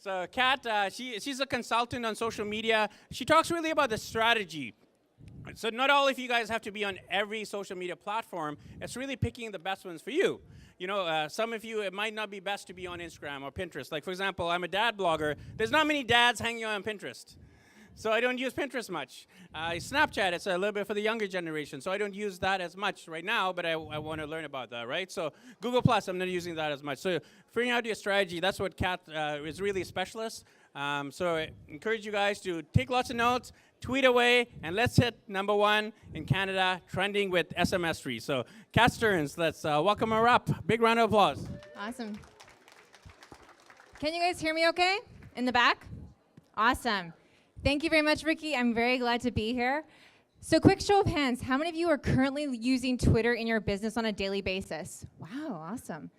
So Katt, she's a consultant on social media. She talks really about the strategy. So not all of you guys have to be on every social media platform. It's really picking the best ones for you. You know, some of you, it might not be best to be on Instagram or Pinterest. Like, for example, I'm a dad blogger. There's not many dads hanging on Pinterest. So I don't use Pinterest much. Snapchat, it's a little bit for the younger generation, so I don't use that as much right now, but I want to learn about that, right? So Google+, I'm not using that as much. So figuring out your strategy, that's what Katt is really a specialist. So I encourage you guys to take lots of notes, tweet away, and let's hit #1 in Canada, trending with SMS tree. So Katt Stearns, let's welcome her up. Big round of applause. Awesome. Can you guys hear me okay? In the back? Awesome. Thank you very much, Ricky. I'm very glad to be here. So quick show of hands, how many of you are currently using Twitter in your business on a daily basis? Wow, awesome.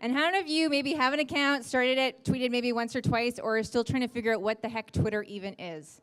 And how many of you maybe have an account, started it, tweeted maybe once or twice, or are still trying to figure out what the heck Twitter even is?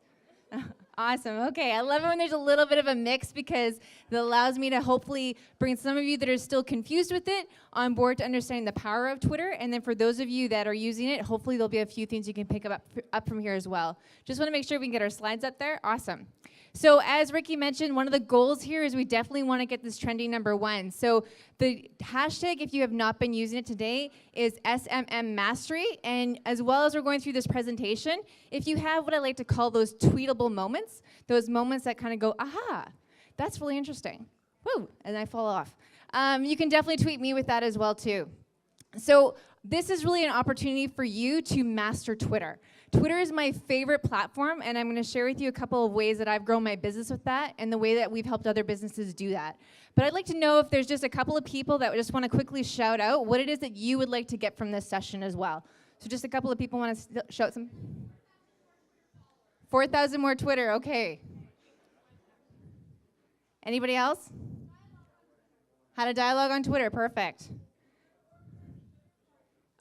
Awesome. Okay, I love it when there's a little bit of a mix because that allows me to hopefully bring some of you that are still confused with it on board to understanding the power of Twitter. And then for those of you that are using it, hopefully there'll be a few things you can pick up from here as well. Just want to make sure we can get our slides up there. Awesome. So as Ricky mentioned, one of the goals here is we definitely want to get this trending #1. So the hashtag, if you have not been using it today, is SMM Mastery. And as well as we're going through this presentation, if you have what I like to call those tweetable moments, those moments that kind of go, aha, that's really interesting. Woo, and I fall off. You can definitely tweet me with that as well too. So this is really an opportunity for you to master Twitter. Twitter is my favorite platform, and I'm going to share with you a couple of ways that I've grown my business with that and the way that we've helped other businesses do that. But I'd like to know if there's just a couple of people that just want to quickly shout out what it is that you would like to get from this session as well. So just a couple of people want to shout some. 4,000 more Twitter, okay. Anybody else? Had a dialogue on Twitter, perfect.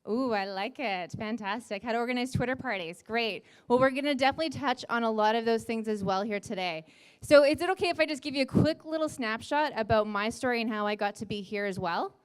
Ooh, I like it. Fantastic. How to organize Twitter parties. Great. Well, we're going to definitely touch on a lot of those things as well here today. So is it okay if I just give you a quick little snapshot about my story and how I got to be here as well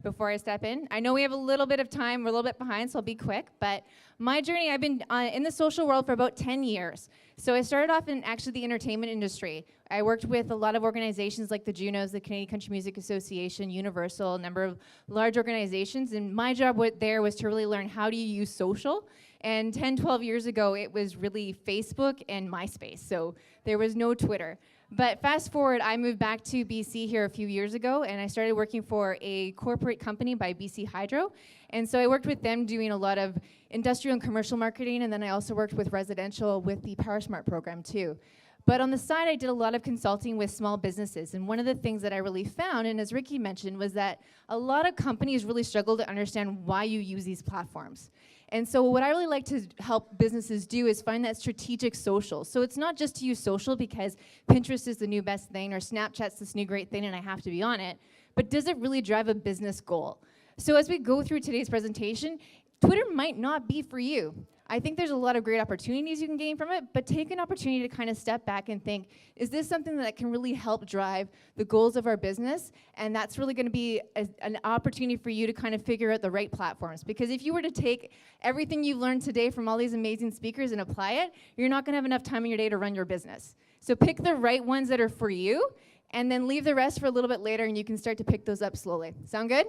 before I step in? I know we have a little bit of time. We're a little bit behind, so I'll be quick. But my journey, I've been in the social world for about 10 years. So I started off in actually the entertainment industry. I worked with a lot of organizations like the Junos, the Canadian Country Music Association, Universal, a number of large organizations. And my job there was to really learn how do you use social. And 10, 12 years ago, it was really Facebook and MySpace. So there was no Twitter. But fast forward, I moved back to BC here a few years ago, and I started working for a corporate company by BC Hydro. And so I worked with them doing a lot of industrial and commercial marketing, and then I also worked with residential with the PowerSmart program too. But on the side, I did a lot of consulting with small businesses. And one of the things that I really found, and as Ricky mentioned, was that a lot of companies really struggle to understand why you use these platforms. And so what I really like to help businesses do is find that strategic social. So it's not just to use social because Pinterest is the new best thing or Snapchat's this new great thing and I have to be on it, but does it really drive a business goal? So as we go through today's presentation, Twitter might not be for you. I think there's a lot of great opportunities you can gain from it, but take an opportunity to kind of step back and think, is this something that can really help drive the goals of our business? And that's really going to be an opportunity for you to kind of figure out the right platforms. Because if you were to take everything you've learned today from all these amazing speakers and apply it, you're not going to have enough time in your day to run your business. So pick the right ones that are for you, and then leave the rest for a little bit later, and you can start to pick those up slowly. Sound good?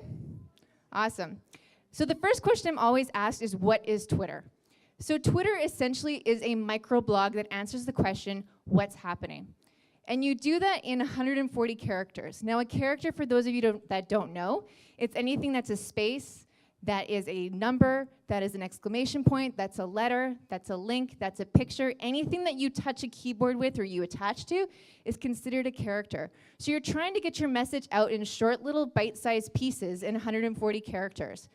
Awesome. So the first question I'm always asked is, what is Twitter? So Twitter essentially is a microblog that answers the question, what's happening? And you do that in 140 characters. Now a character, for those of you that don't know, it's anything that's a space, that is a number, that is an exclamation point, that's a letter, that's a link, that's a picture. Anything that you touch a keyboard with or you attach to is considered a character. So you're trying to get your message out in short little bite-sized pieces in 140 characters.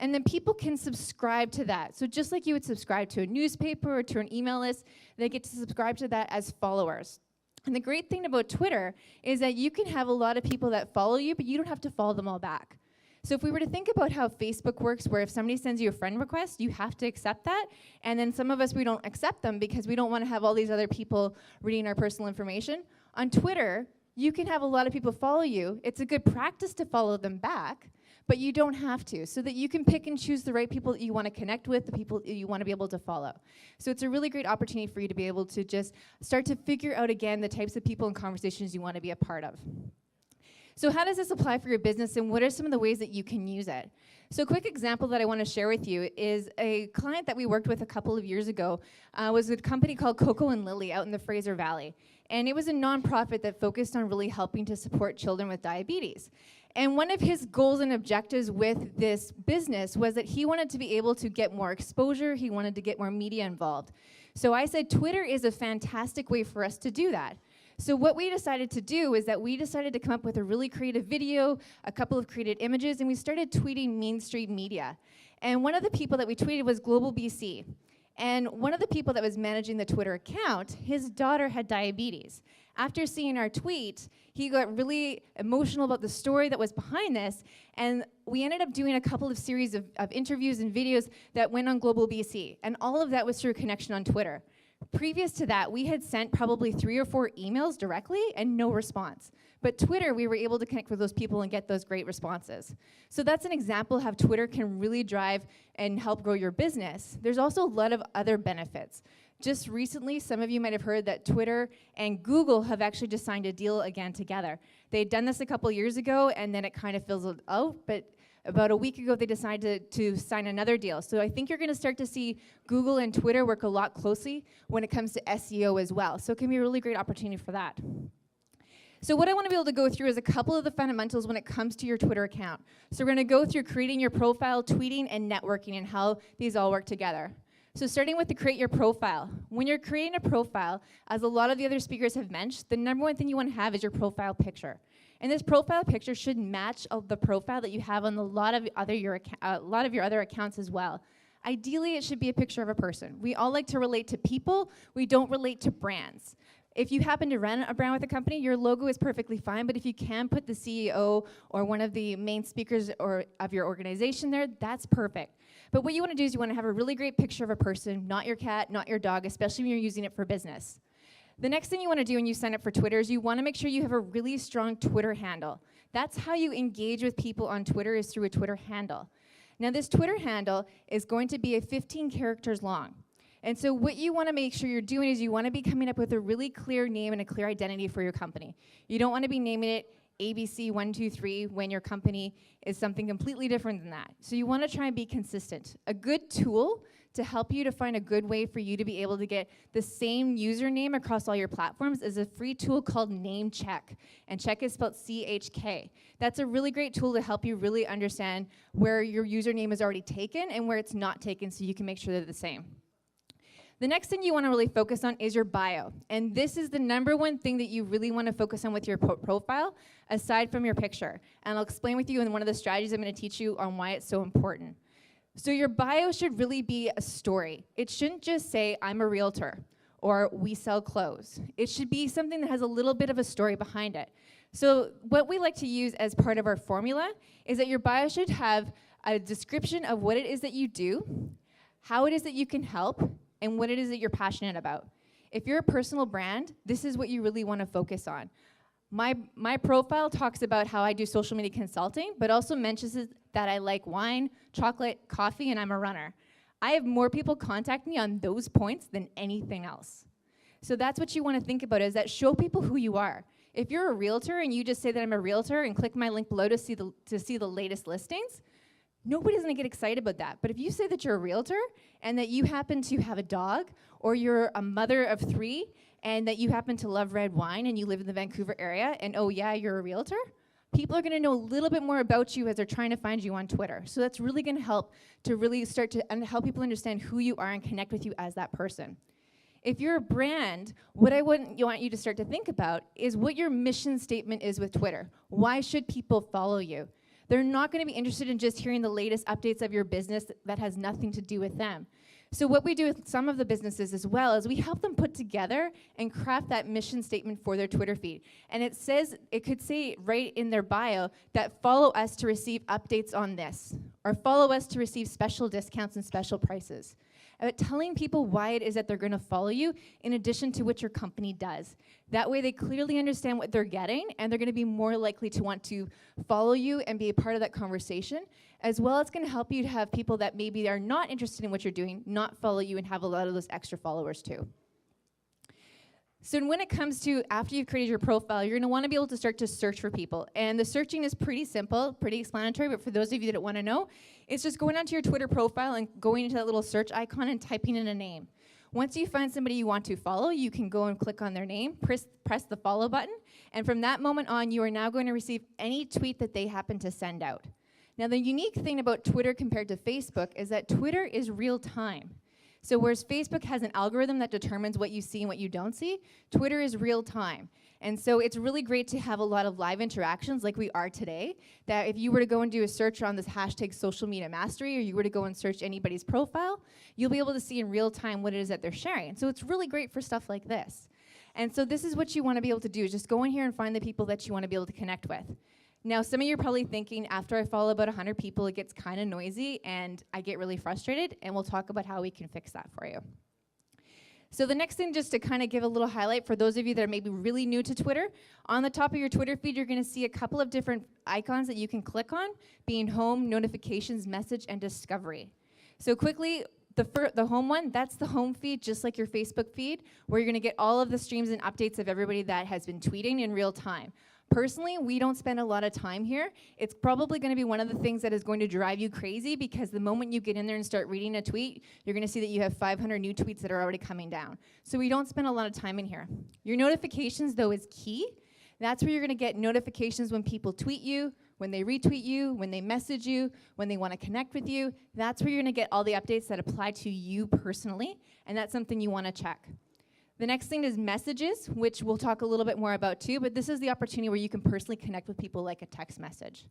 And then people can subscribe to that. So just like you would subscribe to a newspaper or to an email list, they get to subscribe to that as followers. And the great thing about Twitter is that you can have a lot of people that follow you, but you don't have to follow them all back. So if we were to think about how Facebook works, where if somebody sends you a friend request, you have to accept that. And then some of us, we don't accept them because we don't want to have all these other people reading our personal information. On Twitter, you can have a lot of people follow you. It's a good practice to follow them back. but you don't have to, so that you can pick and choose the right people that you want to connect with, the people that you want to be able to follow. So it's a really great opportunity for you to be able to just start to figure out again the types of people and conversations you want to be a part of. So how does this apply for your business, and what are some of the ways that you can use it? So a quick example that I want to share with you is a client that we worked with a couple of years ago was a company called Coco and Lily out in the Fraser Valley. And it was a nonprofit that focused on really helping to support children with diabetes. And one of his goals and objectives with this business was that he wanted to be able to get more exposure, he wanted to get more media involved. So I said, Twitter is a fantastic way for us to do that. So what we decided to do is that we decided to come up with a really creative video, a couple of created images, and we started tweeting Main Street Media. And one of the people that we tweeted was Global BC. And one of the people that was managing the Twitter account, his daughter had diabetes. After seeing our tweet, he got really emotional about the story that was behind this, and we ended up doing a couple of series of interviews and videos that went on Global BC, and all of that was through a connection on Twitter. Previous to that, we had sent probably 3 or 4 emails directly and no response. But Twitter, we were able to connect with those people and get those great responses. So that's an example of how Twitter can really drive and help grow your business. There's also a lot of other benefits. Just recently, some of you might have heard that Twitter and Google have actually just signed a deal again together. They'd done this a couple years ago, and then it kind of fizzled out, but about a week ago, they decided to sign another deal. So I think you're going to start to see Google and Twitter work a lot closely when it comes to SEO as well. So it can be a really great opportunity for that. So what I want to be able to go through is a couple of the fundamentals when it comes to your Twitter account. So we're going to go through creating your profile, tweeting, and networking, and how these all work together. So starting with the create your profile. When you're creating a profile, as a lot of the other speakers have mentioned, the number one thing you want to have is your profile picture. And this profile picture should match the profile that you have on a lot of your other accounts as well. Ideally, it should be a picture of a person. We all like to relate to people. We don't relate to brands. If you happen to run a brand with a company, your logo is perfectly fine, but if you can put the CEO or one of the main speakers of your organization there, that's perfect. But what you want to do is you want to have a really great picture of a person, not your cat, not your dog, especially when you're using it for business. The next thing you want to do when you sign up for Twitter is you want to make sure you have a really strong Twitter handle. That's how you engage with people on Twitter, is through a Twitter handle. Now this Twitter handle is going to be 15 characters long. And so what you want to make sure you're doing is you want to be coming up with a really clear name and a clear identity for your company. You don't want to be naming it ABC123 when your company is something completely different than that. So you want to try and be consistent. A good tool to help you to find a good way for you to be able to get the same username across all your platforms is a free tool called Name Check. And check is spelled C-H-K. That's a really great tool to help you really understand where your username is already taken and where it's not taken, so you can make sure they're the same. The next thing you want to really focus on is your bio. And this is the number one thing that you really want to focus on with your profile, aside from your picture. And I'll explain with you in one of the strategies I'm going to teach you on why it's so important. So your bio should really be a story. It shouldn't just say, I'm a realtor, or we sell clothes. It should be something that has a little bit of a story behind it. So what we like to use as part of our formula is that your bio should have a description of what it is that you do, how it is that you can help, and what it is that you're passionate about. If you're a personal brand, this is what you really want to focus on. My profile talks about how I do social media consulting, but also mentions that I like wine, chocolate, coffee, and I'm a runner. I have more people contact me on those points than anything else. So that's what you want to think about, is that show people who you are. If you're a realtor and you just say that I'm a realtor and click my link below to see the latest listings, nobody's going to get excited about that. But if you say that you're a realtor and that you happen to have a dog, or you're a mother of 3, and that you happen to love red wine and you live in the Vancouver area, and oh yeah, you're a realtor, people are going to know a little bit more about you as they're trying to find you on Twitter. So that's really going to help to really start to help people understand who you are and connect with you as that person. If you're a brand, what I want you to start to think about is what your mission statement is with Twitter. Why should people follow you? They're not going to be interested in just hearing the latest updates of your business that has nothing to do with them. So what we do with some of the businesses as well is we help them put together and craft that mission statement for their Twitter feed. And it could say right in their bio that follow us to receive updates on this, or follow us to receive special discounts and special prices. about telling people why it is that they're going to follow you in addition to what your company does. That way they clearly understand what they're getting, and they're going to be more likely to want to follow you and be a part of that conversation. As well, it's going to help you to have people that maybe are not interested in what you're doing not follow you and have a lot of those extra followers too. So when it comes to after you've created your profile, you're going to want to be able to start to search for people. And the searching is pretty simple, pretty explanatory, but for those of you that want to know, it's just going onto your Twitter profile and going into that little search icon and typing in a name. Once you find somebody you want to follow, you can go and click on their name, press the follow button, and from that moment on, you are now going to receive any tweet that they happen to send out. Now, the unique thing about Twitter compared to Facebook is that Twitter is real time. So whereas Facebook has an algorithm that determines what you see and what you don't see, Twitter is real time. And so it's really great to have a lot of live interactions like we are today, that if you were to go and do a search on this hashtag social media mastery, or you were to go and search anybody's profile, you'll be able to see in real time what it is that they're sharing. So it's really great for stuff like this. And so this is what you want to be able to do, is just go in here and find the people that you want to be able to connect with. Now, some of you are probably thinking, after I follow about 100 people, it gets kind of noisy and I get really frustrated, and we'll talk about how we can fix that for you. So the next thing, just to kind of give a little highlight for those of you that are maybe really new to Twitter, on the top of your Twitter feed, you're going to see a couple of different icons that you can click on, being home, notifications, message, and discovery. So quickly, the home one, that's the home feed, just like your Facebook feed, where you're going to get all of the streams and updates of everybody that has been tweeting in real time. Personally, we don't spend a lot of time here. It's probably going to be one of the things that is going to drive you crazy, because the moment you get in there and start reading a tweet, you're going to see that you have 500 new tweets that are already coming down. So we don't spend a lot of time in here. Your notifications, though, is key. That's where you're going to get notifications when people tweet you, when they retweet you, when they message you, when they want to connect with you. That's where you're going to get all the updates that apply to you personally, and that's something you want to check. The next thing is messages, which we'll talk a little bit more about too, but this is the opportunity where you can personally connect with people like a text message.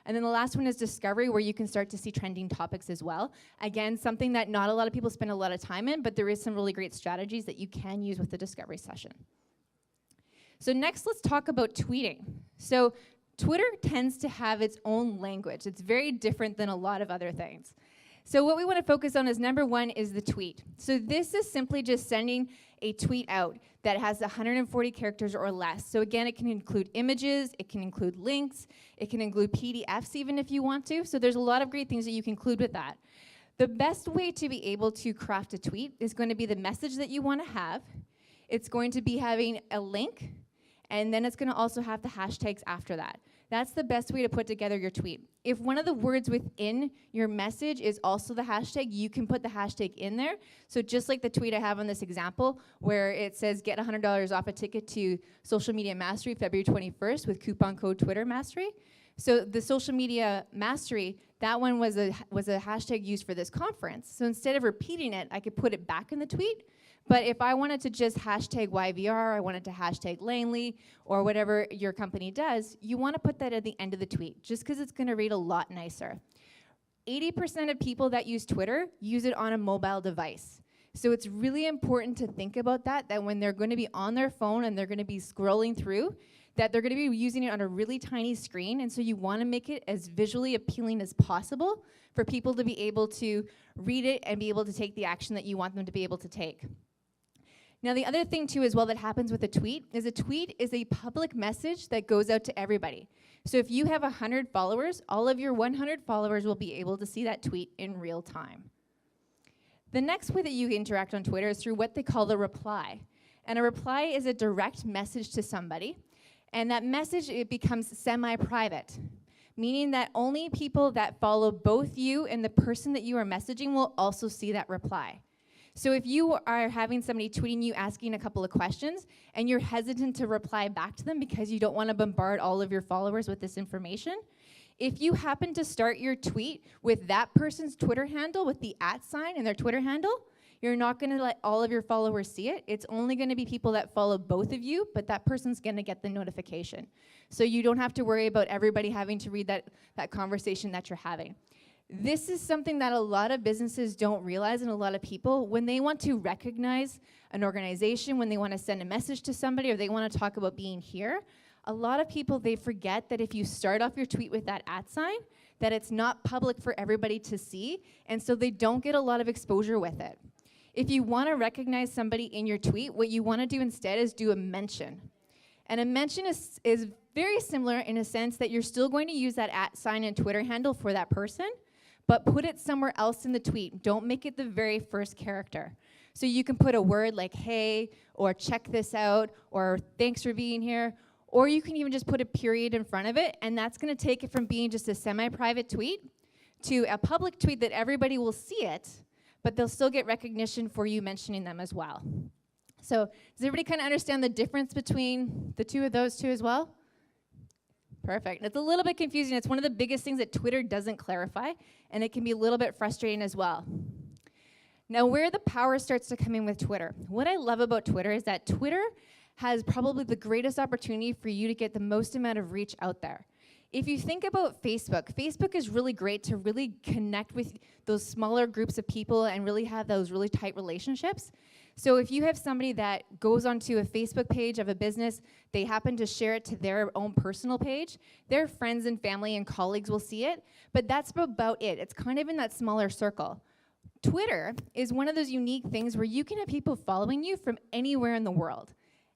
And then the last one is discovery, where you can start to see trending topics as well. Again, something that not a lot of people spend a lot of time in, but there is some really great strategies that you can use with the discovery session. So next, let's talk about tweeting. So Twitter tends to have its own language. It's very different than a lot of other things. So what we want to focus on is number one is the tweet. So this is simply just sending a tweet out that has 140 characters or less. So again, it can include images, it can include links, it can include PDFs even if you want to. So there's a lot of great things that you can include with that. The best way to be able to craft a tweet is going to be the message that you want to have. It's going to be having a link, and then it's going to also have the hashtags after that. That's the best way to put together your tweet. If one of the words within your message is also the hashtag, you can put the hashtag in there. So just like the tweet I have on this example, where it says get $100 off a ticket to Social Media Mastery February 21st with coupon code Twitter Mastery. So the Social Media Mastery, that one was a hashtag used for this conference. So instead of repeating it, I could put it back in the tweet. But if I wanted to just hashtag YVR, I wanted to hashtag Langley, or whatever your company does, you want to put that at the end of the tweet, just because it's going to read a lot nicer. 80% of people that use Twitter use it on a mobile device. So it's really important to think about that when they're going to be on their phone and they're going to be scrolling through, that they're going to be using it on a really tiny screen. And so you want to make it as visually appealing as possible for people to be able to read it and be able to take the action that you want them to be able to take. Now, the other thing, too, as well that happens with a tweet is a public message that goes out to everybody. So if you have 100 followers, all of your 100 followers will be able to see that tweet in real time. The next way that you interact on Twitter is through what they call the reply. And a reply is a direct message to somebody. And that message, it becomes semi-private, meaning that only people that follow both you and the person that you are messaging will also see that reply. So if you are having somebody tweeting you asking a couple of questions and you're hesitant to reply back to them because you don't want to bombard all of your followers with this information, if you happen to start your tweet with that person's Twitter handle, with the @ in their Twitter handle, you're not going to let all of your followers see it. It's only going to be people that follow both of you, but that person's going to get the notification. So you don't have to worry about everybody having to read that conversation that you're having. This is something that a lot of businesses don't realize, and a lot of people, when they want to recognize an organization, when they want to send a message to somebody, or they want to talk about being here, a lot of people, they forget that if you start off your tweet with that @ that it's not public for everybody to see, and so they don't get a lot of exposure with it. If you want to recognize somebody in your tweet, what you want to do instead is do a mention. And a mention is very similar in a sense that you're still going to use that @ and Twitter handle for that person, but put it somewhere else in the tweet. Don't make it the very first character. So you can put a word like hey, or check this out, or thanks for being here, or you can even just put a period in front of it, and that's going to take it from being just a semi-private tweet to a public tweet that everybody will see it, but they'll still get recognition for you mentioning them as well. So does everybody kind of understand the difference between the two of those two as well? Perfect. It's a little bit confusing. It's one of the biggest things that Twitter doesn't clarify, and it can be a little bit frustrating as well. Now, where the power starts to come in with Twitter. What I love about Twitter is that Twitter has probably the greatest opportunity for you to get the most amount of reach out there. If you think about Facebook, Facebook is really great to really connect with those smaller groups of people and really have those really tight relationships. So if you have somebody that goes onto a Facebook page of a business, they happen to share it to their own personal page, their friends and family and colleagues will see it, but that's about it. It's kind of in that smaller circle. Twitter is one of those unique things where you can have people following you from anywhere in the world.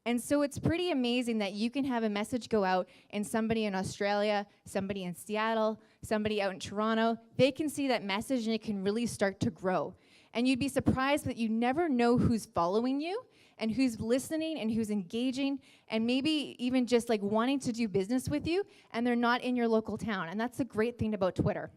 And so it's pretty amazing that you can have a message go out and somebody in Australia, somebody in Seattle, somebody out in Toronto, they can see that message and it can really start to grow. And you'd be surprised that you never know who's following you and who's listening and who's engaging and maybe even just like wanting to do business with you and they're not in your local town. And that's the great thing about Twitter.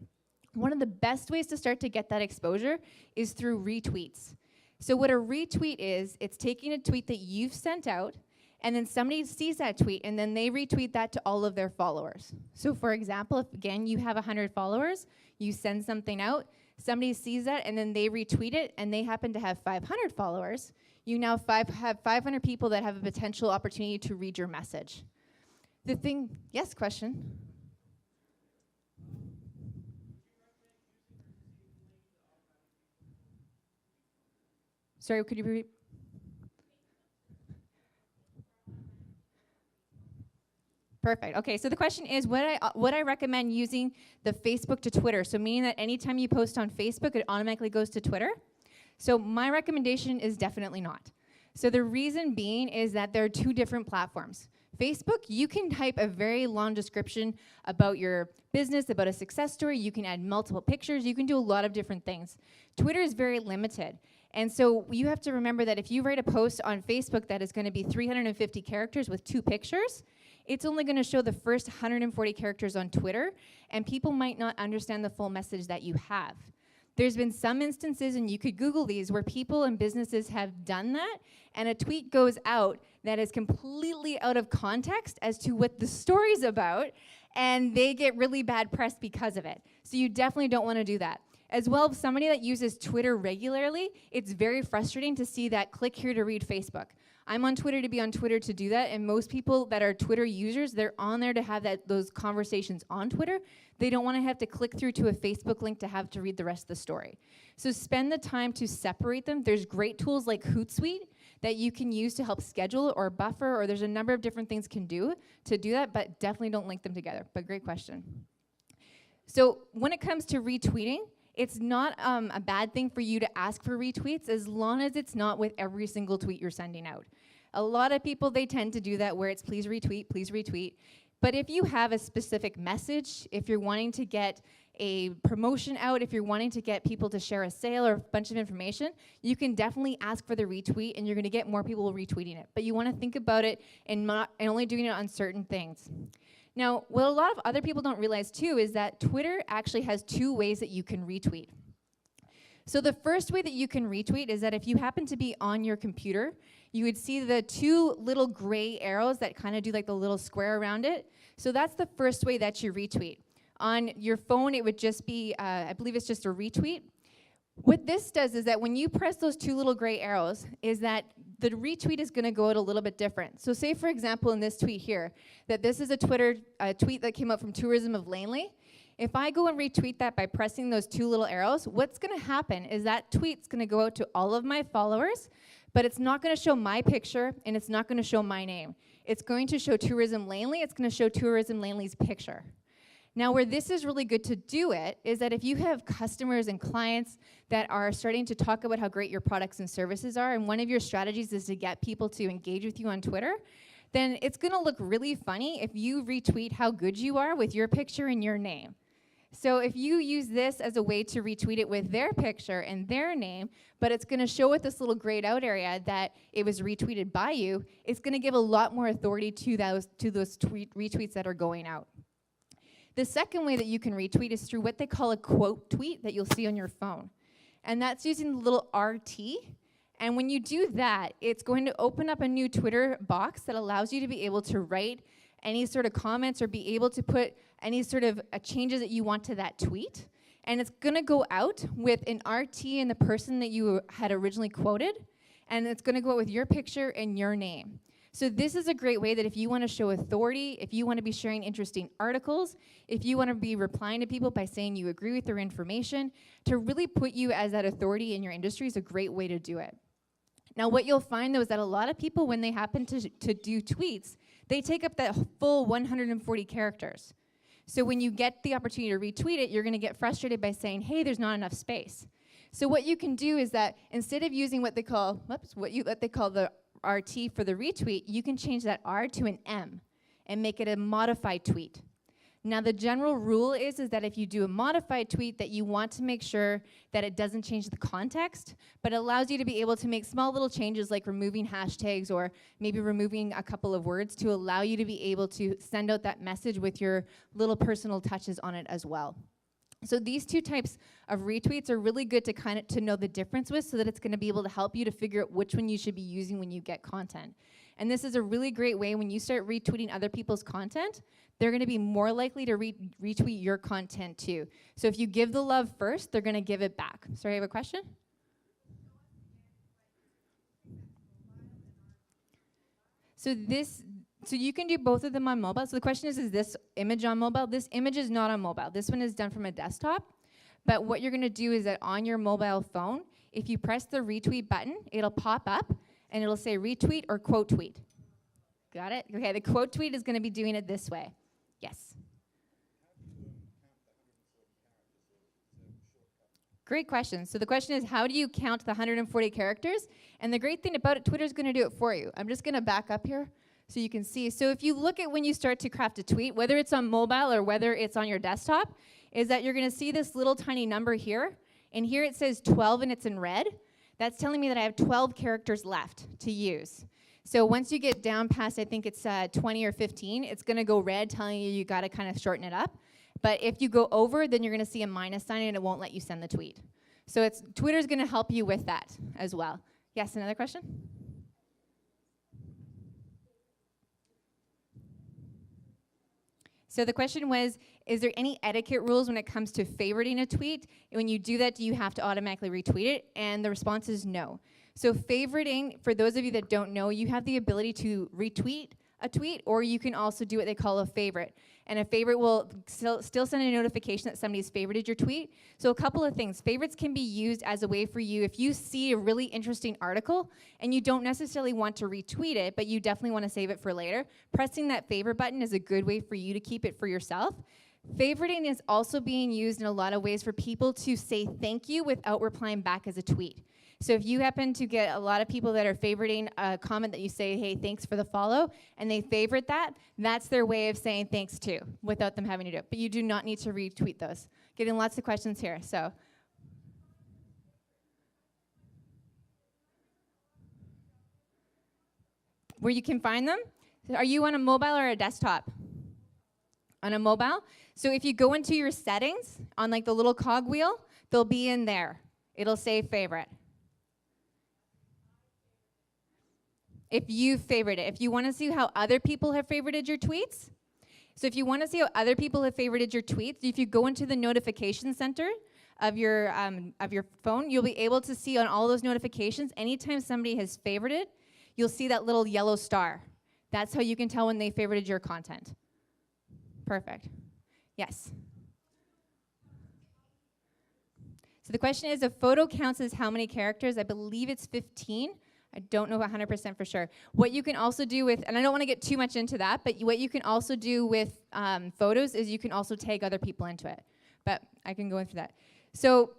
One of the best ways to start to get that exposure is through retweets. So what a retweet is, it's taking a tweet that you've sent out, and then somebody sees that tweet, and then they retweet that to all of their followers. So for example, if again you have 100 followers, you send something out, somebody sees that, and then they retweet it, and they happen to have 500 followers, you now have 500 people that have a potential opportunity to read your message. The thing, yes, question? Sorry, could you repeat? Perfect. Okay, so the question is, would I recommend using the Facebook to Twitter? So meaning that anytime you post on Facebook, it automatically goes to Twitter? So my recommendation is definitely not. So the reason being is that there are two different platforms. Facebook, you can type a very long description about your business, about a success story. You can add multiple pictures. You can do a lot of different things. Twitter is very limited. And so you have to remember that if you write a post on Facebook that is going to be 350 characters with 2 pictures, it's only going to show the first 140 characters on Twitter, and people might not understand the full message that you have. There's been some instances, and you could Google these, where people and businesses have done that, and a tweet goes out that is completely out of context as to what the story's about, and they get really bad press because of it. So you definitely don't want to do that. As well, somebody that uses Twitter regularly, it's very frustrating to see that click here to read Facebook. I'm on Twitter to be on Twitter to do that, and most people that are Twitter users, they're on there to have those conversations on Twitter. They don't want to have to click through to a Facebook link to have to read the rest of the story. So spend the time to separate them. There's great tools like Hootsuite that you can use to help schedule or buffer, or there's a number of different things can do to do that, but definitely don't link them together. But great question. So when it comes to retweeting, it's not a bad thing for you to ask for retweets as long as it's not with every single tweet you're sending out. A lot of people, they tend to do that where it's please retweet, please retweet. But if you have a specific message, if you're wanting to get a promotion out, if you're wanting to get people to share a sale or a bunch of information, you can definitely ask for the retweet and you're gonna get more people retweeting it. But you wanna think about it and only doing it on certain things. Now, what a lot of other people don't realize too is that Twitter actually has 2 ways that you can retweet. So the first way that you can retweet is that if you happen to be on your computer, you would see the 2 little gray arrows that kind of do like the little square around it. So that's the first way that you retweet. On your phone, it would just be, I believe it's just a retweet. What this does is that when you press those 2 little gray arrows, is that the retweet is going to go out a little bit different. So say, for example, in this tweet here, that this is a tweet that came out from Tourism of Langley. If I go and retweet that by pressing those 2 little arrows, what's going to happen is that tweet's going to go out to all of my followers, but it's not going to show my picture, and it's not going to show my name. It's going to show Tourism Langley. It's going to show Tourism Langley's picture. Now, where this is really good to do it is that if you have customers and clients that are starting to talk about how great your products and services are, and one of your strategies is to get people to engage with you on Twitter, then it's going to look really funny if you retweet how good you are with your picture and your name. So if you use this as a way to retweet it with their picture and their name, but it's going to show with this little grayed out area that it was retweeted by you, it's going to give a lot more authority to those retweets that are going out. The second way that you can retweet is through what they call a quote tweet that you'll see on your phone. And that's using the little RT. And when you do that, it's going to open up a new Twitter box that allows you to be able to write any sort of comments or be able to put any sort of changes that you want to that tweet. And it's going to go out with an RT and the person that you had originally quoted. And it's going to go out with your picture and your name. So this is a great way that if you want to show authority, if you want to be sharing interesting articles, if you want to be replying to people by saying you agree with their information, to really put you as that authority in your industry is a great way to do it. Now, what you'll find, though, is that a lot of people, when they happen to do tweets, they take up that full 140 characters. So when you get the opportunity to retweet it, you're going to get frustrated by saying, hey, there's not enough space. So what you can do is that instead of using what they call the RT for the retweet, you can change that R to an M and make it a modified tweet. Now, the general rule is that if you do a modified tweet, that you want to make sure that it doesn't change the context, but allows you to be able to make small little changes like removing hashtags or maybe removing a couple of words to allow you to be able to send out that message with your little personal touches on it as well. So these two types of retweets are really good to kind of to know the difference with, so that it's going to be able to help you to figure out which one you should be using when you get content. And this is a really great way when you start retweeting other people's content, they're going to be more likely to retweet your content too. So if you give the love first, they're going to give it back. Sorry, I have a question? So you can do both of them on mobile. So the question is this image on mobile? This image is not on mobile. This one is done from a desktop. But what you're going to do is that on your mobile phone, if you press the retweet button, it'll pop up and it'll say retweet or quote tweet. Got it? Okay, the quote tweet is going to be doing it this way. Yes. Great question. So the question is, how do you count the 140 characters? And the great thing about it, Twitter's going to do it for you. I'm just going to back up here so you can see. So if you look at when you start to craft a tweet, whether it's on mobile or whether it's on your desktop, is that you're going to see this little tiny number here. And here it says 12 and it's in red. That's telling me that I have 12 characters left to use. So once you get down past, I think it's 20 or 15, it's going to go red telling you got to kind of shorten it up. But if you go over, then you're going to see a minus sign and it won't let you send the tweet. So Twitter's going to help you with that as well. Yes, another question? So the question was, is there any etiquette rules when it comes to favoriting a tweet? And when you do that, do you have to automatically retweet it? And the response is no. So favoriting, for those of you that don't know, you have the ability to retweet a tweet, or you can also do what they call a favorite. And a favorite will still send a notification that somebody's favorited your tweet. So a couple of things. Favorites can be used as a way for you, if you see a really interesting article and you don't necessarily want to retweet it, but you definitely want to save it for later, pressing that favorite button is a good way for you to keep it for yourself. Favoriting is also being used in a lot of ways for people to say thank you without replying back as a tweet. So if you happen to get a lot of people that are favoriting a comment that you say, hey, thanks for the follow, and they favorite that, that's their way of saying thanks too, without them having to do it. But you do not need to retweet those. Getting lots of questions here, so. Where you can find them? Are you on a mobile or a desktop? On a mobile? So if you go into your settings, on like the little cogwheel, they'll be in there. It'll say favorite. If you favorite it. If you want to see how other people have favorited your tweets, so if you want to see how other people have favorited your tweets, if you go into the notification center of your phone, you'll be able to see on all those notifications, anytime somebody has favorited, you'll see that little yellow star. That's how you can tell when they favorited your content. Perfect. Yes. So the question is, a photo counts as how many characters? I believe it's 15. I don't know 100% for sure. What you can also do with, and I don't want to get too much into that, but what you can also do with photos is you can also tag other people into it. But I can go into that. So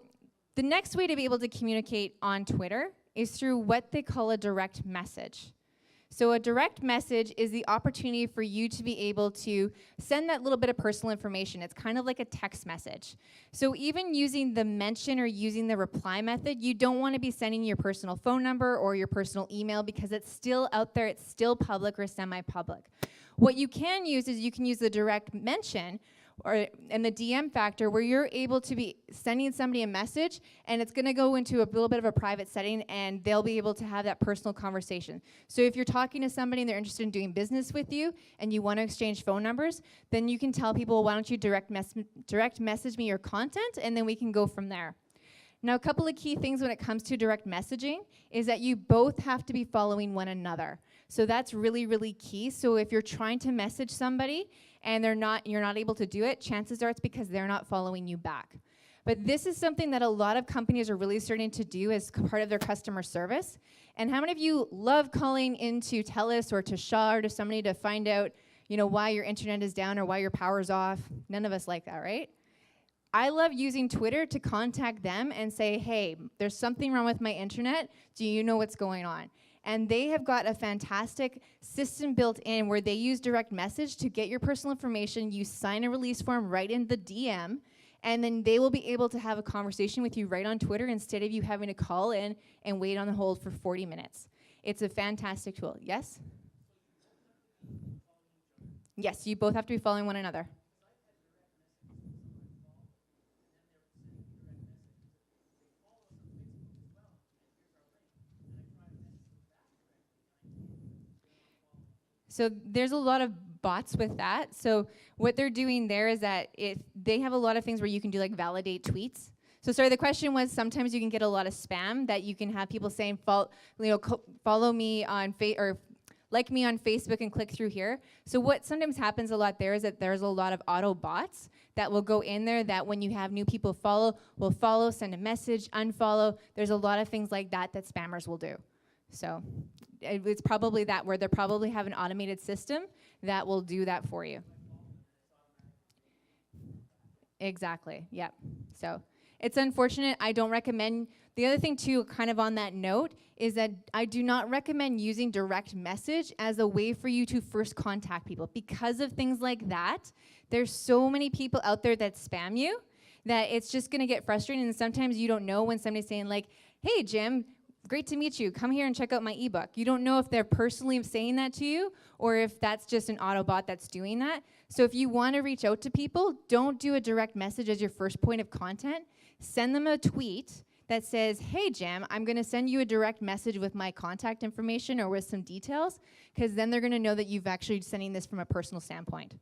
the next way to be able to communicate on Twitter is through what they call a direct message. So a direct message is the opportunity for you to be able to send that little bit of personal information. It's kind of like a text message. So even using the mention or using the reply method, you don't want to be sending your personal phone number or your personal email because it's still out there, it's still public or semi-public. What you can use is you can use the direct mention and the DM factor where you're able to be sending somebody a message and it's going to go into a little bit of a private setting and they'll be able to have that personal conversation. So if you're talking to somebody and they're interested in doing business with you and you want to exchange phone numbers, then you can tell people, why don't you direct message me your content, and then we can go from there. Now, a couple of key things when it comes to direct messaging is that you both have to be following one another. So that's really, really key. So if you're trying to message somebody and you're not able to do it, chances are it's because they're not following you back. But this is something that a lot of companies are really starting to do as part of their customer service. And how many of you love calling into TELUS or to Shaw or to somebody to find out, why your internet is down or why your power's off? None of us like that, right? I love using Twitter to contact them and say, hey, there's something wrong with my internet. Do you know what's going on? And they have got a fantastic system built in where they use direct message to get your personal information. You sign a release form right in the DM, and then they will be able to have a conversation with you right on Twitter instead of you having to call in and wait on the hold for 40 minutes. It's a fantastic tool. Yes? Yes, you both have to be following one another. So there's a lot of bots with that. So what they're doing there is that they have a lot of things where you can do like validate tweets. So sorry, the question was sometimes you can get a lot of spam that you can have people saying, follow me on or like me on Facebook and click through here. So what sometimes happens a lot there is that there's a lot of auto bots that will go in there that when you have new people will follow, send a message, unfollow. There's a lot of things like that that spammers will do. So it's probably that where they probably have an automated system that will do that for you. Exactly, yep. So it's unfortunate. I don't recommend. The other thing too, kind of on that note, is that I do not recommend using direct message as a way for you to first contact people. Because of things like that, there's so many people out there that spam you that it's just gonna get frustrating, and sometimes you don't know when somebody's saying like, hey Jim, great to meet you. Come here and check out my ebook. You don't know if they're personally saying that to you or if that's just an Autobot that's doing that. So if you want to reach out to people, don't do a direct message as your first point of content. Send them a tweet that says, hey, Jim, I'm going to send you a direct message with my contact information or with some details, because then they're going to know that you've actually sending this from a personal standpoint.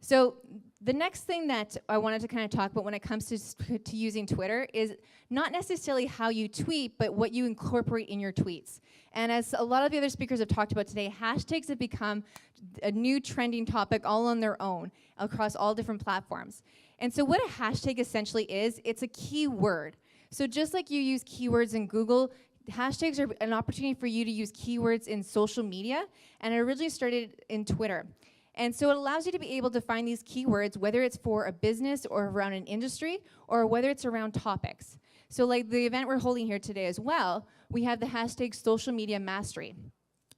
So the next thing that I wanted to kind of talk about when it comes to using Twitter is not necessarily how you tweet, but what you incorporate in your tweets. And as a lot of the other speakers have talked about today, hashtags have become a new trending topic all on their own across all different platforms. And so what a hashtag essentially is, it's a keyword. So just like you use keywords in Google, hashtags are an opportunity for you to use keywords in social media, and it originally started in Twitter. And so it allows you to be able to find these keywords, whether it's for a business or around an industry, or whether it's around topics. So like the event we're holding here today as well, we have the hashtag social media mastery.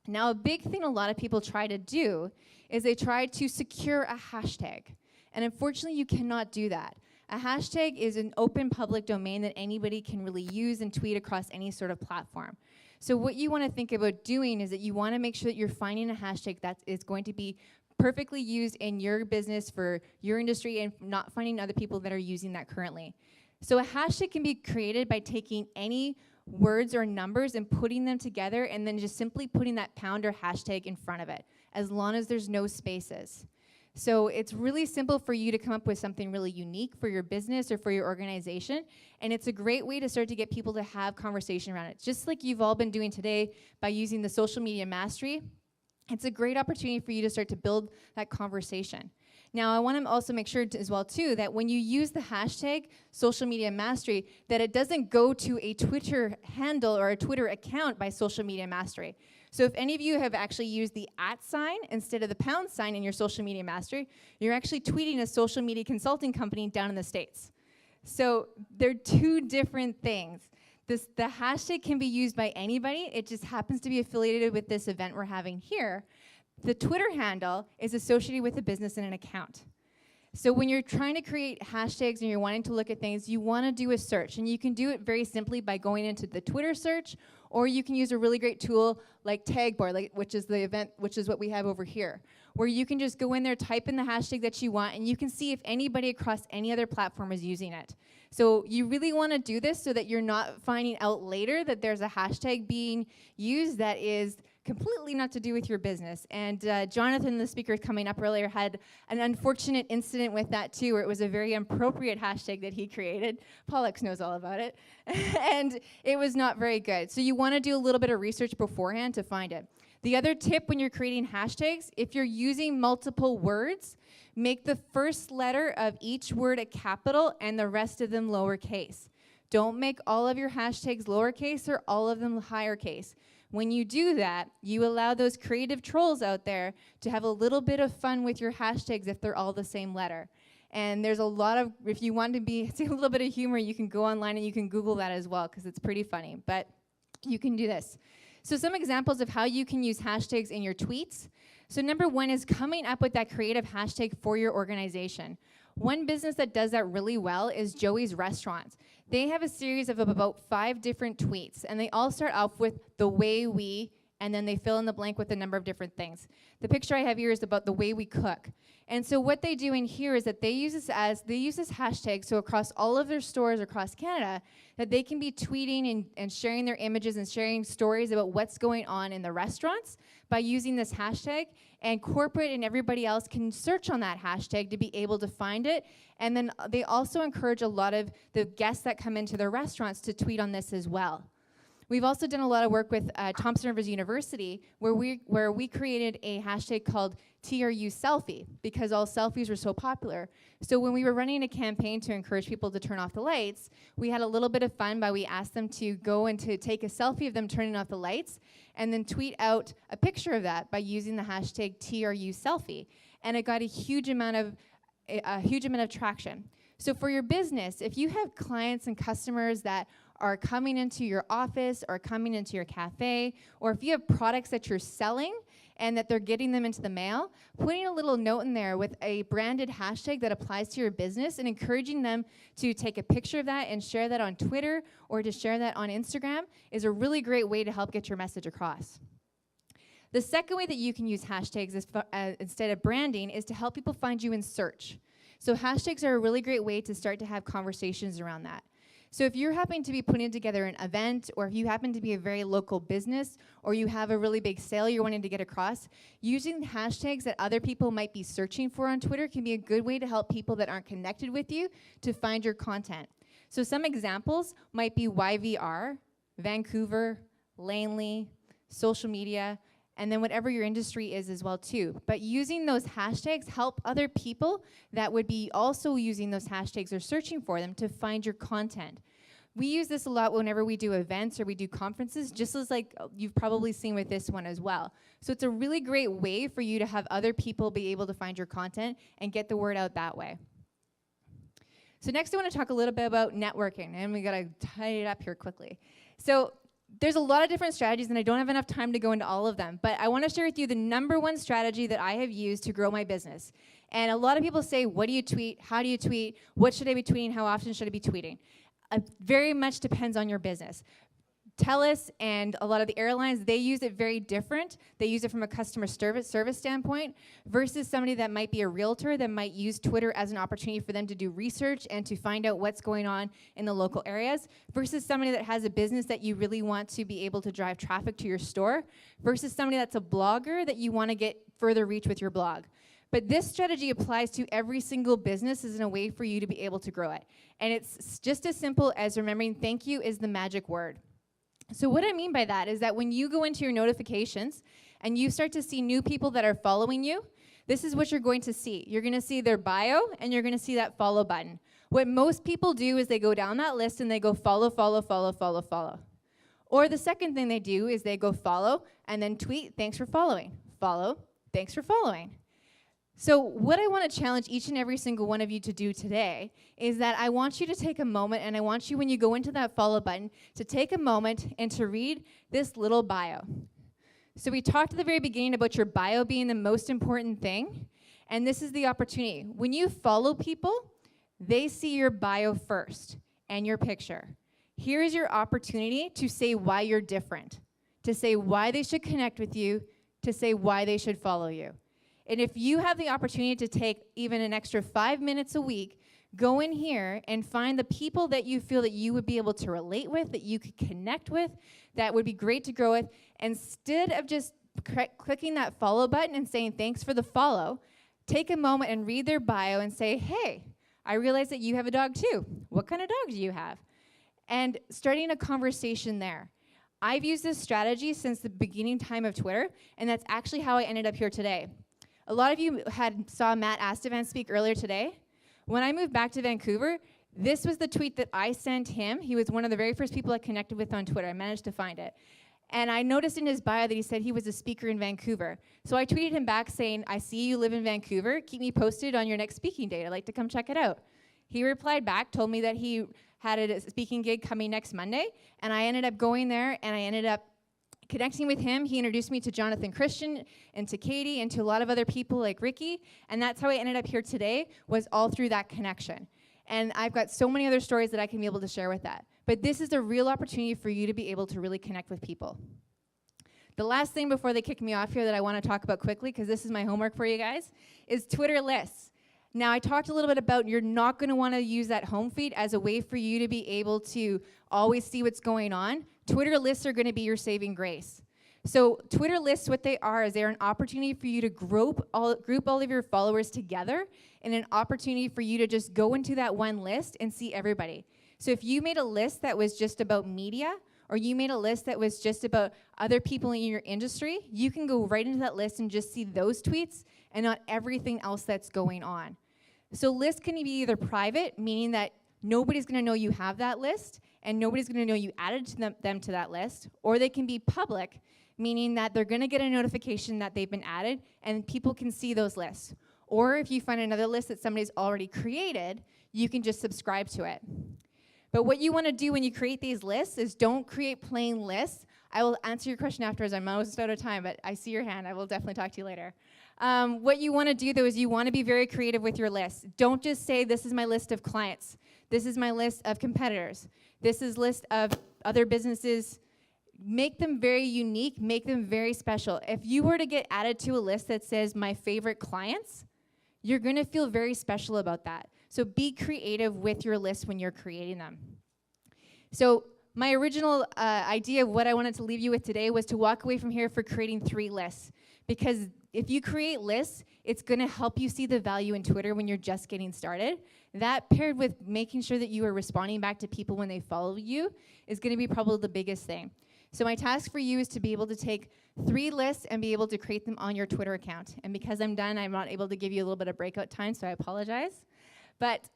Now a big thing a lot of people try to do is they try to secure a hashtag. And unfortunately you cannot do that. A hashtag is an open public domain that anybody can really use and tweet across any sort of platform. So what you want to think about doing is that you want to make sure that you're finding a hashtag that is going to be perfectly used in your business for your industry and not finding other people that are using that currently. So a hashtag can be created by taking any words or numbers and putting them together and then just simply putting that pound or hashtag in front of it, as long as there's no spaces. So it's really simple for you to come up with something really unique for your business or for your organization, and it's a great way to start to get people to have conversation around it. Just like you've all been doing today by using the social media mastery, it's a great opportunity for you to start to build that conversation. Now, I want to also make sure as well, too, that when you use the hashtag social media mastery, that it doesn't go to a Twitter handle or a Twitter account by social media mastery. So if any of you have actually used the @ instead of the # in your social media mastery, you're actually tweeting a social media consulting company down in the States. So they're two different things. The hashtag can be used by anybody. It just happens to be affiliated with this event we're having here. The Twitter handle is associated with a business and an account. So when you're trying to create hashtags and you're wanting to look at things, you want to do a search. And you can do it very simply by going into the Twitter search, or you can use a really great tool like Tagboard, which is what we have over here, where you can just go in there, type in the hashtag that you want, and you can see if anybody across any other platform is using it. So you really want to do this so that you're not finding out later that there's a hashtag being used that is completely not to do with your business. And Jonathan, the speaker coming up earlier, had an unfortunate incident with that too, where it was a very inappropriate hashtag that he created. Pollux knows all about it. And it was not very good. So you want to do a little bit of research beforehand to find it. The other tip when you're creating hashtags, if you're using multiple words, make the first letter of each word a capital and the rest of them lowercase. Don't make all of your hashtags lowercase or all of them highercase. When you do that, you allow those creative trolls out there to have a little bit of fun with your hashtags if they're all the same letter. And there's a lot of, if you want to see a little bit of humor, you can go online and you can Google that as well, because it's pretty funny. But you can do this. So some examples of how you can use hashtags in your tweets. So number one is coming up with that creative hashtag for your organization. One business that does that really well is Joey's Restaurants. They have a series of about 5 different tweets, and they all start off with the way we, and then they fill in the blank with a number of different things. The picture I have here is about the way we cook. And so what they do in here is that they use this hashtag, so across all of their stores across Canada, that they can be tweeting and sharing their images and sharing stories about what's going on in the restaurants by using this hashtag, and corporate and everybody else can search on that hashtag to be able to find it. And then they also encourage a lot of the guests that come into their restaurants to tweet on this as well. We've also done a lot of work with Thompson Rivers University, where we created a hashtag called TRU Selfie, because all selfies were so popular. So when we were running a campaign to encourage people to turn off the lights, we had a little bit of fun by we asked them to go and to take a selfie of them turning off the lights, and then tweet out a picture of that by using the hashtag TRU Selfie. And it got a huge amount of traction. So for your business, if you have clients and customers that are coming into your office or coming into your cafe, or if you have products that you're selling and that they're getting them into the mail, putting a little note in there with a branded hashtag that applies to your business and encouraging them to take a picture of that and share that on Twitter or to share that on Instagram is a really great way to help get your message across. The second way that you can use hashtags instead of branding is to help people find you in search. So hashtags are a really great way to start to have conversations around that. So if you're happening to be putting together an event, or if you happen to be a very local business, or you have a really big sale you're wanting to get across, using hashtags that other people might be searching for on Twitter can be a good way to help people that aren't connected with you to find your content. So some examples might be YVR, Vancouver, Langley, social media, and then whatever your industry is as well too. But using those hashtags help other people that would be also using those hashtags or searching for them to find your content. We use this a lot whenever we do events or we do conferences, just as like you've probably seen with this one as well. So it's a really great way for you to have other people be able to find your content and get the word out that way. So next I want to talk a little bit about networking, and we gotta tie it up here quickly. So there's a lot of different strategies, and I don't have enough time to go into all of them, but I want to share with you the number one strategy that I have used to grow my business. And a lot of people say, what do you tweet? How do you tweet? What should I be tweeting? How often should I be tweeting? It very much depends on your business. TELUS and a lot of the airlines, they use it very different. They use it from a customer service standpoint versus somebody that might be a realtor that might use Twitter as an opportunity for them to do research and to find out what's going on in the local areas versus somebody that has a business that you really want to be able to drive traffic to your store versus somebody that's a blogger that you want to get further reach with your blog. But this strategy applies to every single business as a way for you to be able to grow it. And it's just as simple as remembering thank you is the magic word. So what I mean by that is that when you go into your notifications and you start to see new people that are following you, this is what you're going to see. You're going to see their bio, and you're going to see that follow button. What most people do is they go down that list and they go follow, follow, follow, follow, follow. Or the second thing they do is they go follow and then tweet, thanks for following. Follow, thanks for following. So what I want to challenge each and every single one of you to do today is that I want you to take a moment, and I want you, when you go into that follow button, to take a moment and to read this little bio. So we talked at the very beginning about your bio being the most important thing, and this is the opportunity. When you follow people, they see your bio first and your picture. Here is your opportunity to say why you're different, to say why they should connect with you, to say why they should follow you. And if you have the opportunity to take even an extra 5 minutes a week, go in here and find the people that you feel that you would be able to relate with, that you could connect with, that would be great to grow with. Instead of just clicking that follow button and saying thanks for the follow, take a moment and read their bio and say, hey, I realize that you have a dog too. What kind of dog do you have? And starting a conversation there. I've used this strategy since the beginning time of Twitter, and that's actually how I ended up here today. A lot of you saw Matt Astavan speak earlier today. When I moved back to Vancouver, this was the tweet that I sent him. He was one of the very first people I connected with on Twitter. I managed to find it. And I noticed in his bio that he said he was a speaker in Vancouver. So I tweeted him back saying, I see you live in Vancouver. Keep me posted on your next speaking date. I'd like to come check it out. He replied back, told me that he had a speaking gig coming next Monday, and I ended up going there, and I ended up connecting with him. He introduced me to Jonathan Christian and to Katie and to a lot of other people like Ricky, and that's how I ended up here today, was all through that connection. And I've got so many other stories that I can be able to share with that. But this is a real opportunity for you to be able to really connect with people. The last thing before they kick me off here that I want to talk about quickly, because this is my homework for you guys, is Twitter lists. Now, I talked a little bit about you're not going to want to use that home feed as a way for you to be able to always see what's going on. Twitter lists are going to be your saving grace. So Twitter lists, what they are, is they're an opportunity for you to group all of your followers together, and an opportunity for you to just go into that one list and see everybody. So if you made a list that was just about media, or you made a list that was just about other people in your industry, you can go right into that list and just see those tweets and not everything else that's going on. So lists can be either private, meaning that nobody's going to know you have that list, and nobody's going to know you added to them to that list, or they can be public, meaning that they're going to get a notification that they've been added, and people can see those lists. Or if you find another list that somebody's already created, you can just subscribe to it. But what you want to do when you create these lists is don't create plain lists. I will answer your question afterwards. I'm almost out of time, but I see your hand. I will definitely talk to you later. What you want to do, though, is you want to be very creative with your lists. Don't just say, this is my list of clients. This is my list of competitors. This is list of other businesses. Make them very unique. Make them very special. If you were to get added to a list that says my favorite clients, you're going to feel very special about that. So be creative with your list when you're creating them. So my original idea of what I wanted to leave you with today was to walk away from here for creating 3 lists. Because if you create lists, it's going to help you see the value in Twitter when you're just getting started. That paired with making sure that you are responding back to people when they follow you is going to be probably the biggest thing. So my task for you is to be able to take 3 lists and be able to create them on your Twitter account. And because I'm done, I'm not able to give you a little bit of breakout time, so I apologize. But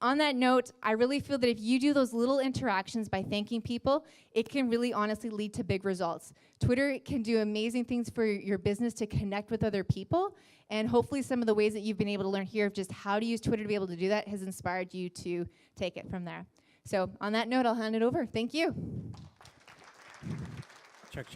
on that note, I really feel that if you do those little interactions by thanking people, it can really honestly lead to big results. Twitter can do amazing things for your business to connect with other people, and hopefully some of the ways that you've been able to learn here of just how to use Twitter to be able to do that has inspired you to take it from there. So on that note, I'll hand it over. Thank you. Check.